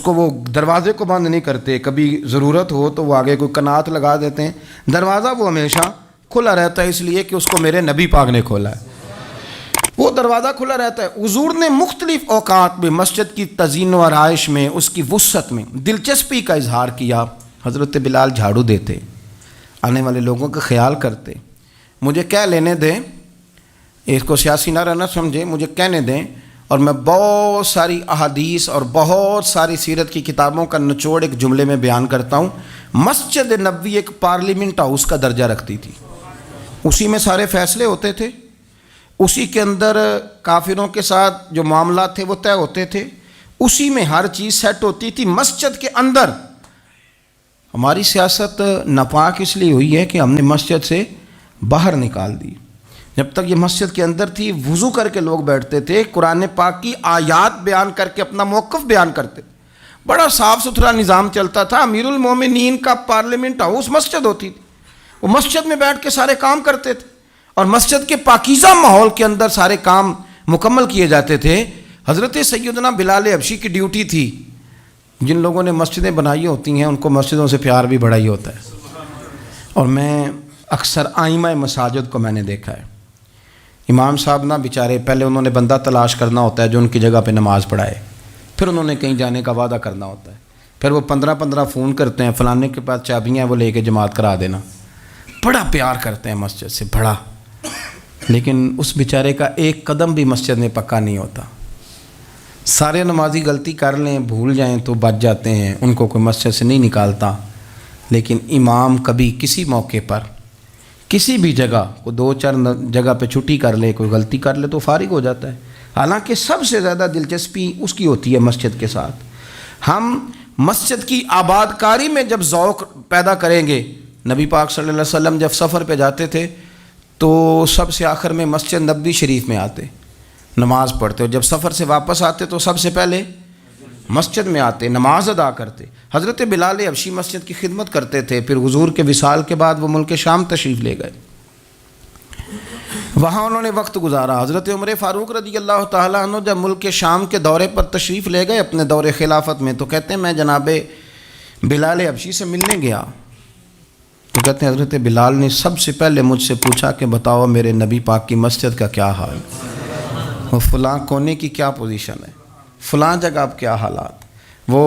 اس کو وہ دروازے کو بند نہیں کرتے، کبھی ضرورت ہو تو وہ آگے کوئی کنات لگا دیتے ہیں، دروازہ وہ ہمیشہ کھلا رہتا ہے، اس لیے کہ اس کو میرے نبی پاک نے کھولا ہے، وہ دروازہ کھلا رہتا ہے۔ حضور نے مختلف اوقات میں مسجد کی تزئین و آرائش میں، اس کی وسعت میں دلچسپی کا اظہار کیا۔ حضرت بلال جھاڑو دیتے، آنے والے لوگوں کا خیال کرتے، مجھے کہہ لینے دیں، اس کو سیاسی نعرہ نہ سمجھیں، مجھے کہنے دیں، اور میں بہت ساری احادیث اور بہت ساری سیرت کی کتابوں کا نچوڑ ایک جملے میں بیان کرتا ہوں۔ مسجد نبوی ایک پارلیمنٹ ہاؤس کا درجہ رکھتی تھی، اسی میں سارے فیصلے ہوتے تھے، اسی کے اندر کافروں کے ساتھ جو معاملات تھے وہ طے ہوتے تھے، اسی میں ہر چیز سیٹ ہوتی تھی مسجد کے اندر۔ ہماری سیاست ناپاک اس لیے ہوئی ہے کہ ہم نے مسجد سے باہر نکال دی۔ جب تک یہ مسجد کے اندر تھی، وضو کر کے لوگ بیٹھتے تھے، قرآن پاک کی آیات بیان کر کے اپنا موقف بیان کرتے، بڑا صاف ستھرا نظام چلتا تھا۔ امیر المومنین کا پارلیمنٹ ہاؤس مسجد ہوتی تھی، وہ مسجد میں بیٹھ کے سارے کام کرتے تھے، اور مسجد کے پاکیزہ ماحول کے اندر سارے کام مکمل کیے جاتے تھے۔ حضرت سیدنا بلال حبشی کی ڈیوٹی تھی، جن لوگوں نے مسجدیں بنائی ہوتی ہیں ان کو مسجدوں سے پیار بھی بڑا ہی ہوتا ہے، اور میں اکثر آئمہ مساجد کو میں نے دیکھا ہے، امام صاحب نہ بیچارے، پہلے انہوں نے بندہ تلاش کرنا ہوتا ہے جو ان کی جگہ پہ نماز پڑھائے، پھر انہوں نے کہیں جانے کا وعدہ کرنا ہوتا ہے، پھر وہ 15 فون کرتے ہیں، فلانے کے پاس چابیاں ہیں وہ لے کے جماعت کرا دینا، بڑا پیار کرتے ہیں مسجد سے، بڑا، لیکن اس بیچارے کا ایک قدم بھی مسجد میں پکا نہیں ہوتا۔ سارے نمازی غلطی کر لیں، بھول جائیں تو بچ جاتے ہیں، ان کو کوئی مسجد سے نہیں نکالتا، لیکن امام کبھی کسی موقع پر کسی بھی جگہ کو 2-4 جگہ پہ چھٹی کر لے، کوئی غلطی کر لے تو فارغ ہو جاتا ہے، حالانکہ سب سے زیادہ دلچسپی اس کی ہوتی ہے مسجد کے ساتھ۔ ہم مسجد کی آباد کاری میں جب ذوق پیدا کریں گے، نبی پاک صلی اللہ علیہ وسلم جب سفر پہ جاتے تھے تو سب سے آخر میں مسجد نبوی شریف میں آتے، نماز پڑھتے، اور جب سفر سے واپس آتے تو سب سے پہلے مسجد میں آتے، نماز ادا کرتے۔ حضرت بلال حبشی مسجد کی خدمت کرتے تھے، پھر حضور کے وصال کے بعد وہ ملک شام تشریف لے گئے، وہاں انہوں نے وقت گزارا۔ حضرت عمر فاروق رضی اللہ تعالیٰ عنہ جب ملک شام کے دورے پر تشریف لے گئے اپنے دور خلافت میں، تو کہتے ہیں میں جناب بلال حبشی سے ملنے گیا، تو کہتے ہیں حضرت بلال نے سب سے پہلے مجھ سے پوچھا کہ بتاؤ میرے نبی پاک کی مسجد کا کیا حال، وہ فلاں کونے کی کیا پوزیشن ہے، فلاں جگہ اب کیا حالات، وہ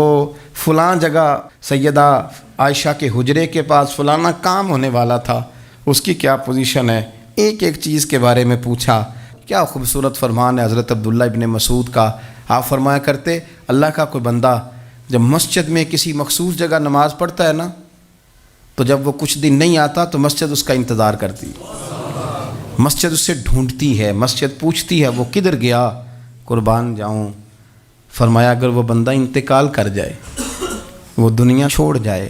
فلاں جگہ سیدہ عائشہ کے حجرے کے پاس فلانا کام ہونے والا تھا، اس کی کیا پوزیشن ہے، ایک ایک چیز کے بارے میں پوچھا۔ کیا خوبصورت فرمان ہے حضرت عبداللہ ابن مسعود کا، آپ فرمایا کرتے اللہ کا کوئی بندہ جب مسجد میں کسی مخصوص جگہ نماز پڑھتا ہے نا، تو جب وہ کچھ دن نہیں آتا تو مسجد اس کا انتظار کرتی، مسجد اس سے ڈھونڈتی ہے، مسجد پوچھتی ہے وہ کدھر گیا، قربان جاؤں۔ فرمایا اگر وہ بندہ انتقال کر جائے، وہ دنیا چھوڑ جائے،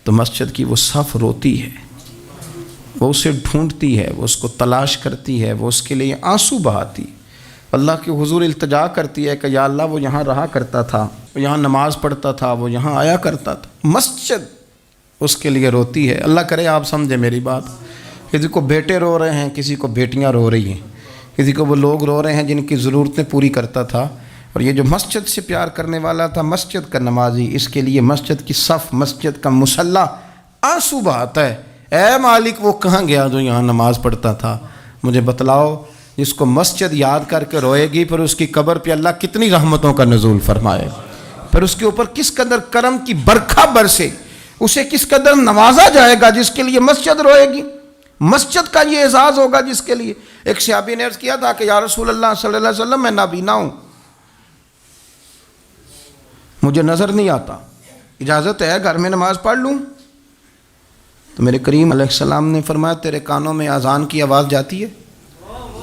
تو مسجد کی وہ صف روتی ہے، وہ اسے ڈھونڈتی ہے، وہ اس کو تلاش کرتی ہے، وہ اس کے لیے آنسو بہاتی، اللہ کے حضور التجا کرتی ہے کہ یا اللہ وہ یہاں رہا کرتا تھا، وہ یہاں نماز پڑھتا تھا، وہ یہاں آیا کرتا تھا، مسجد اس کے لیے روتی ہے۔ اللہ کرے آپ سمجھے میری بات، کسی کو بیٹے رو رہے ہیں، کسی کو بیٹیاں رو رہی ہیں، کسی کو وہ لوگ رو رہے ہیں جن کی ضرورتیں پوری کرتا تھا، اور یہ جو مسجد سے پیار کرنے والا تھا، مسجد کا نمازی، اس کے لیے مسجد کی صف، مسجد کا مصلی آنسو بہاتا ہے، اے مالک وہ کہاں گیا جو یہاں نماز پڑھتا تھا، مجھے بتلاؤ۔ جس کو مسجد یاد کر کے روئے گی، پھر اس کی قبر پہ اللہ کتنی رحمتوں کا نزول فرمائے، پھر اس کے اوپر کس قدر کرم کی برکھا برسے، اسے کس قدر نوازا جائے گا جس کے لیے مسجد روئے گی، مسجد کا یہ اعزاز ہوگا جس کے لیے۔ ایک صحابی نے عرض کیا تھا کہ یا رسول اللہ صلی اللہ علیہ وسلم میں نابینا ہوں، مجھے نظر نہیں آتا، اجازت ہے گھر میں نماز پڑھ لوں؟ تو میرے کریم علیہ السلام نے فرمایا تیرے کانوں میں اذان کی آواز جاتی ہے؟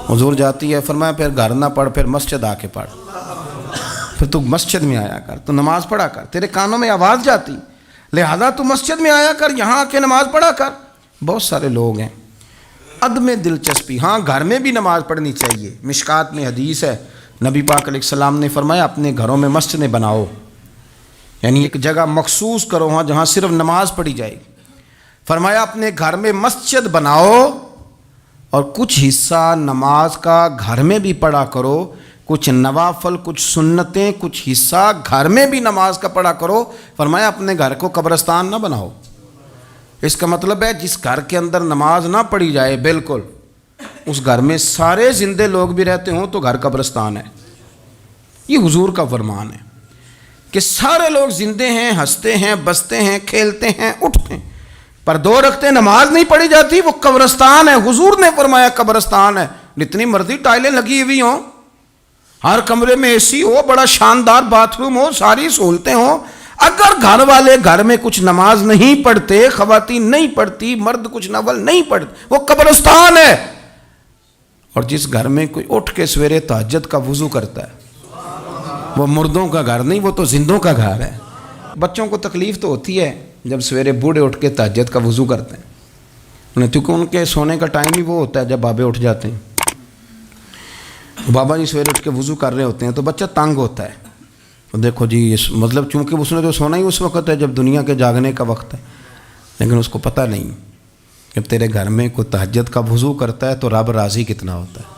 حضور جاتی ہے۔ فرمایا پھر گھر نہ پڑھ، پھر مسجد آ کے پڑھ، پھر تو مسجد میں آیا کر، تو نماز پڑھا کر، تیرے کانوں میں آواز جاتی، لہذا تو مسجد میں آیا کر، یہاں آ کے نماز پڑھا کر۔ بہت سارے لوگ ہیں عدم دلچسپی، ہاں گھر میں بھی نماز پڑھنی چاہیے، مشکات میں حدیث ہے، نبی پاک علیہ السلام نے فرمایا اپنے گھروں میں مسجدیں بناؤ، یعنی ایک جگہ مخصوص کرو ہاں جہاں صرف نماز پڑھی جائے گی۔ فرمایا اپنے گھر میں مسجد بناؤ اور کچھ حصہ نماز کا گھر میں بھی پڑھا کرو، کچھ نوافل، کچھ سنتیں، کچھ حصہ گھر میں بھی نماز کا پڑھا کرو. فرمایا اپنے گھر کو قبرستان نہ بناؤ. اس کا مطلب ہے جس گھر کے اندر نماز نہ پڑھی جائے بالکل، اس گھر میں سارے زندے لوگ بھی رہتے ہوں تو گھر قبرستان ہے. یہ حضور کا فرمان ہے کہ سارے لوگ زندے ہیں، ہنستے ہیں، بستے ہیں، کھیلتے ہیں، اٹھتے ہیں، پر 2 رکعتیں نماز نہیں پڑھی جاتی، وہ قبرستان ہے. حضور نے فرمایا قبرستان ہے. جتنی مرضی ٹائلیں لگی ہوئی ہوں، ہر کمرے میں اے سی ہو، بڑا شاندار باتھ روم ہو، ساری سہولتیں ہوں، اگر گھر والے گھر میں کچھ نماز نہیں پڑھتے، خواتین نہیں پڑھتی، مرد کچھ نفل نہیں پڑھتے، وہ قبرستان ہے. اور جس گھر میں کوئی اٹھ کے سویرے تہجد کا وضو کرتا ہے، وہ مردوں کا گھر نہیں، وہ تو زندوں کا گھر ہے. بچوں کو تکلیف تو ہوتی ہے جب سویرے بوڑھے اٹھ کے تہجد کا وضو کرتے ہیں، کیونکہ ان کے سونے کا ٹائم ہی وہ ہوتا ہے جب بابے اٹھ جاتے ہیں. بابا جی سویرے اٹھ کے وضو کر رہے ہوتے ہیں تو بچہ تنگ ہوتا ہے. تو دیکھو جی مطلب چونکہ اس نے تو سونا ہی اس وقت ہے جب دنیا کے جاگنے کا وقت ہے، لیکن اس کو پتہ نہیں کہ تیرے گھر میں کوئی تہجد کا وضو کرتا ہے تو رب راضی کتنا ہوتا ہے.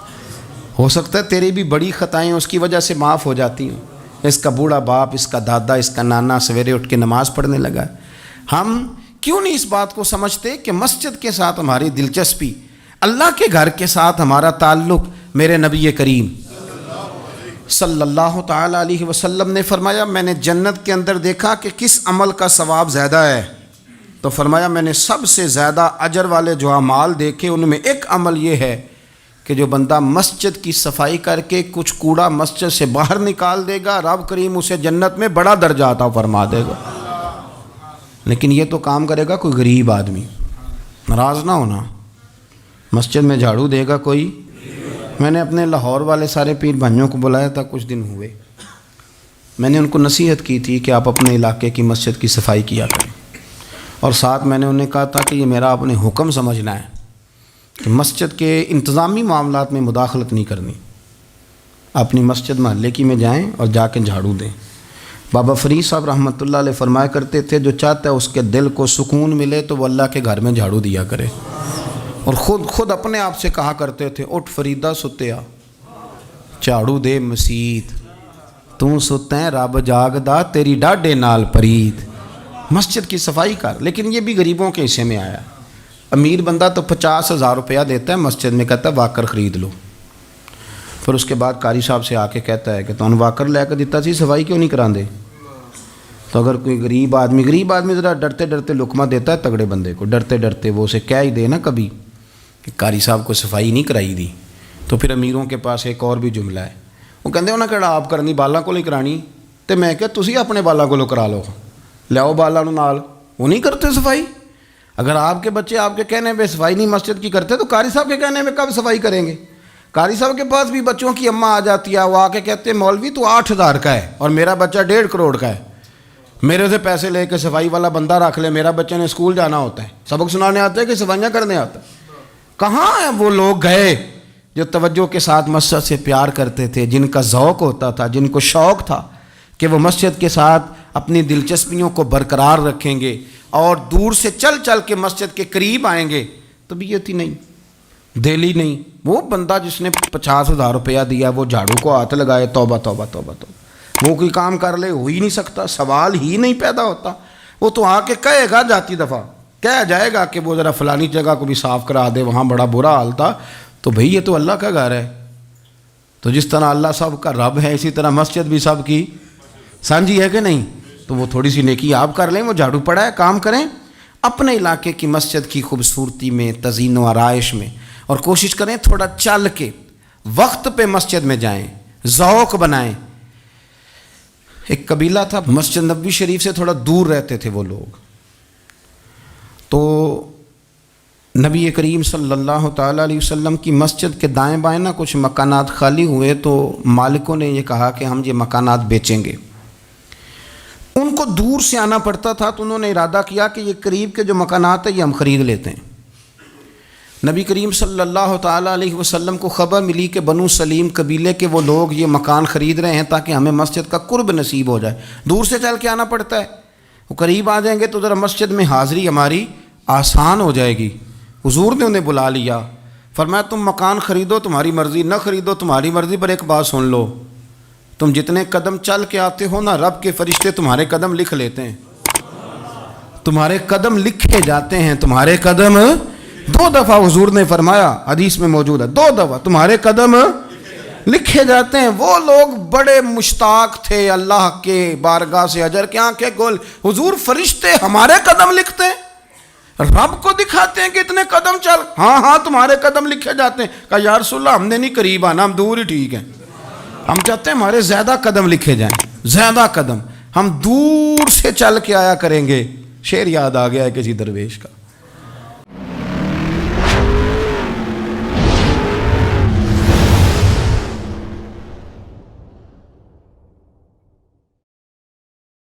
ہو سکتا ہے تیری بھی بڑی خطائیں اس کی وجہ سے معاف ہو جاتی ہوں. اس کا بوڑھا باپ، اس کا دادا، اس کا نانا سویرے اٹھ کے نماز پڑھنے لگا ہے. ہم کیوں نہیں اس بات کو سمجھتے کہ مسجد کے ساتھ ہماری دلچسپی، اللہ کے گھر کے ساتھ ہمارا تعلق. میرے نبی کریم صلی اللہ تعالی علیہ وسلم نے فرمایا میں نے جنت کے اندر دیکھا کہ کس عمل کا ثواب زیادہ ہے، تو فرمایا میں نے سب سے زیادہ اجر والے جو اعمال دیکھے ان میں ایک عمل یہ ہے کہ جو بندہ مسجد کی صفائی کر کے کچھ کوڑا مسجد سے باہر نکال دے گا، رب کریم اسے جنت میں بڑا درجہ عطا فرما دے گا. لیکن یہ تو کام کرے گا کوئی غریب آدمی. ناراض نہ ہونا، مسجد میں جھاڑو دے گا کوئی. میں نے اپنے لاہور والے سارے پیر بھائیوں کو بلایا تھا کچھ دن ہوئے، میں نے ان کو نصیحت کی تھی کہ آپ اپنے علاقے کی مسجد کی صفائی کیا کریں، اور ساتھ میں نے انہیں کہا تھا کہ یہ میرا اپنے حکم سمجھنا ہے کہ مسجد کے انتظامی معاملات میں مداخلت نہیں کرنی. اپنی مسجد محلے کی میں جائیں اور جا کے جھاڑو دیں. بابا فرید صاحب رحمۃ اللہ علیہ فرمایا کرتے تھے جو چاہتا ہے اس کے دل کو سکون ملے تو وہ اللہ کے گھر میں جھاڑو دیا کرے. اور خود اپنے آپ سے کہا کرتے تھے اٹھ فریدہ ستیا جھاڑو دے مسیت، تو ستیں رب جاگدا تیری ڈاڈے نال پرید. مسجد کی صفائی کر. لیکن یہ بھی غریبوں کے حصے میں آیا. امیر بندہ تو 50,000 روپیہ دیتا ہے مسجد میں، کہتا ہے واکر خرید لو. پھر اس کے بعد قاری صاحب سے آ کے کہتا ہے کہ تو واکر لے کے دیتا سی، صفائی کیوں نہیں کراندے؟ تو اگر کوئی غریب آدمی ذرا ڈرتے ڈرتے لقمہ دیتا ہے تگڑے بندے کو، ڈرتے ڈرتے وہ اسے کہہ ہی دے نا کبھی کہ قاری صاحب کو صفائی نہیں کرائی دی، تو پھر امیروں کے پاس ایک اور بھی جملہ ہے، وہ کہتے انہیں کہڑا آپ کرنی بالاں کو نہیں کرانی، تو میں کہ تسی اپنے بالاں کو کرا لو، لیاؤ بالاں نال. وہ نہیں کرتے صفائی. اگر آپ کے بچے آپ کے کہنے پہ صفائی نہیں مسجد کی کرتے تو قاری صاحب کے کہنے میں کب صفائی کریں گے؟ قاری صاحب کے پاس بھی بچوں کی اماں آ جاتی ہے، وہ آ کے کہتے ہیں مولوی تو 8,000 کا ہے اور میرا بچہ 1.5 کروڑ کا ہے، میرے سے پیسے لے کے صفائی والا بندہ رکھ لے، میرا بچے نے اسکول جانا ہوتا ہے، سبق سنانے آتے ہیں کہ صفائیاں کرنے آتا ہے. کہاں ہیں وہ لوگ گئے جو توجہ کے ساتھ مسجد سے پیار کرتے تھے، جن کا ذوق ہوتا تھا، جن کو شوق تھا کہ وہ مسجد کے ساتھ اپنی دلچسپیوں کو برقرار رکھیں گے اور دور سے چل چل کے مسجد کے قریب آئیں گے. طبیعت ہی نہیں، دل ہی نہیں. وہ بندہ جس نے 50,000 روپیہ دیا وہ جھاڑو کو ہاتھ لگائے، توبہ توبہ توبہ توبہ، وہ کوئی کام کر لے ہو ہی نہیں سکتا، سوال ہی نہیں پیدا ہوتا. وہ تو آ کے کہے گا جاتی دفعہ کہہ جائے گا کہ وہ ذرا فلانی جگہ کو بھی صاف کرا دے، وہاں بڑا برا حال تھا. تو بھئی یہ تو اللہ کا گھر ہے. تو جس طرح اللہ سب کا رب ہے اسی طرح مسجد بھی سب کی سانجھی ہے کہ نہیں؟ تو وہ تھوڑی سی نیکی آپ کر لیں، وہ جھاڑو پڑا ہے کام کریں اپنے علاقے کی مسجد کی خوبصورتی میں، تزئین و آرائش میں، اور کوشش کریں تھوڑا چل کے وقت پہ مسجد میں جائیں، ذوق بنائیں. ایک قبیلہ تھا مسجد نبوی شریف سے تھوڑا دور رہتے تھے وہ لوگ. تو نبی کریم صلی اللہ تعالیٰ علیہ وسلم کی مسجد کے دائیں بائیں نا کچھ مکانات خالی ہوئے، تو مالکوں نے یہ کہا کہ ہم یہ مکانات بیچیں گے. ان کو دور سے آنا پڑتا تھا تو انہوں نے ارادہ کیا کہ یہ قریب کے جو مکانات ہیں یہ ہم خرید لیتے ہیں. نبی کریم صلی اللہ تعالیٰ علیہ وسلم کو خبر ملی کہ بنو سلیم قبیلے کے وہ لوگ یہ مکان خرید رہے ہیں تاکہ ہمیں مسجد کا قرب نصیب ہو جائے. دور سے چل کے آنا پڑتا ہے، وہ قریب آ جائیں گے تو ذرا مسجد میں حاضری ہماری آسان ہو جائے گی. حضور نے انہیں بلا لیا، فرمایا تم مکان خریدو تمہاری مرضی، نہ خریدو تمہاری مرضی، پر ایک بات سن لو، تم جتنے قدم چل کے آتے ہو نا، رب کے فرشتے تمہارے قدم لکھ لیتے ہیں، تمہارے قدم لکھے جاتے ہیں، تمہارے قدم 2 دفعہ حضور نے فرمایا، حدیث میں موجود ہے، 2 دفعہ تمہارے قدم لکھے جاتے ہیں۔ وہ لوگ بڑے مشتاق تھے اللہ کے بارگاہ سے اجر کے آنکھیں کھول، حضور فرشتے ہمارے قدم لکھتے ہیں، رب کو دکھاتے ہیں کہ اتنے قدم چل، ہاں تمہارے قدم لکھے جاتے ہیں۔ کہا یا رسول اللہ ہم نے نہیں قریب آنا، ہم دور ہی ٹھیک ہیں، ہم چاہتے ہیں ہمارے زیادہ قدم لکھے جائیں، زیادہ قدم، ہم دور سے چل کے آیا کریں گے۔ شعر یاد آ گیا ہے کسی درویش کا،